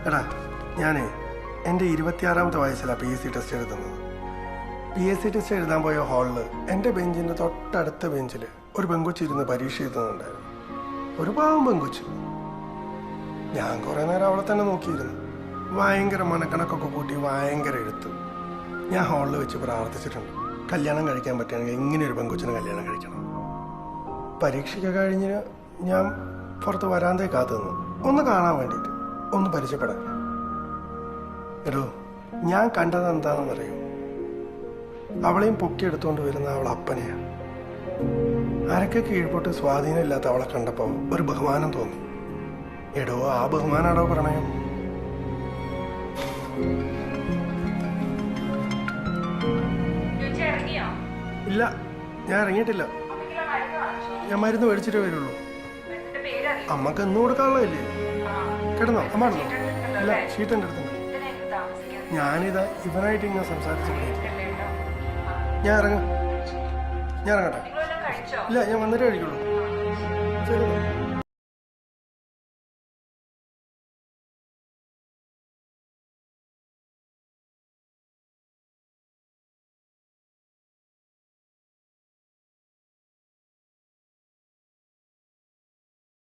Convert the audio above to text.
എടാ ഞാനേ എൻ്റെ 26ാമത്തെ വയസ്സിലാണ് PSC ടെസ്റ്റ് എഴുതുന്നത്. PSC ടെസ്റ്റ് എഴുതാൻ പോയ ഹാളിൽ എൻ്റെ ബെഞ്ചിൻ്റെ തൊട്ടടുത്ത ബെഞ്ചിൽ ഒരു പെങ്കൊച്ച് ഇരുന്ന് പരീക്ഷ എഴുതുന്നുണ്ടായിരുന്നു. ഒരു പാവം പെങ്കൊച്ച്. ഞാൻ കുറേ നേരം അവളെ തന്നെ നോക്കിയിരുന്നു. ഭയങ്കര മനക്കണക്കൊക്കെ കൂട്ടി ഭയങ്കര എഴുത്ത്. ഞാൻ ഹാളിൽ വെച്ച് പ്രാർത്ഥിച്ചിട്ടുണ്ട്, കല്യാണം കഴിക്കാൻ പറ്റുകയാണെങ്കിൽ ഇങ്ങനെ ഒരു പെങ്കൊച്ചിന് കല്യാണം കഴിക്കണം. പരീക്ഷയ്ക്ക് കഴിഞ്ഞ് ഞാൻ പുറത്ത് വരാന്തേ കാത്തു നിന്നു, ഒന്ന് കാണാൻ വേണ്ടിയിട്ട്, ഒന്ന് പരിചയപ്പെടാൻ. എടോ, ഞാൻ കണ്ടത് എന്താണെന്നറിയോ? അവളെയും പൊക്കിയെടുത്തുകൊണ്ട് വരുന്ന അവളെ അപ്പനെയാണ്. അരക്ക് കീഴ്പോട്ട് സ്വാധീനമില്ലാത്ത അവളെ കണ്ടപ്പോൾ ഒരു ബഹുമാനം തോന്നി. എടോ, ആ ബഹുമാനാടോ പ്രണയം. ഇല്ല, ഞാൻ ഇറങ്ങിയിട്ടില്ല. ഞാൻ മരുന്ന് മേടിച്ചിട്ടേ വരുള്ളൂ. അമ്മക്ക് എന്നും കൊടുക്കാനുള്ളതല്ലേ? കിടന്നോ? അമ്മ കിടന്നോ? ഇല്ല, ഷീറ്റ് എൻ്റെ അടുത്തുണ്ട്. ഞാനിതാ ഇവനായിട്ട് ഇങ്ങനെ സംസാരിച്ചു. ഞാൻ ഇറങ്ങട്ടെ? ഇല്ല, ഞാൻ വന്നിട്ടേ കഴിക്കുള്ളൂ. ശരി.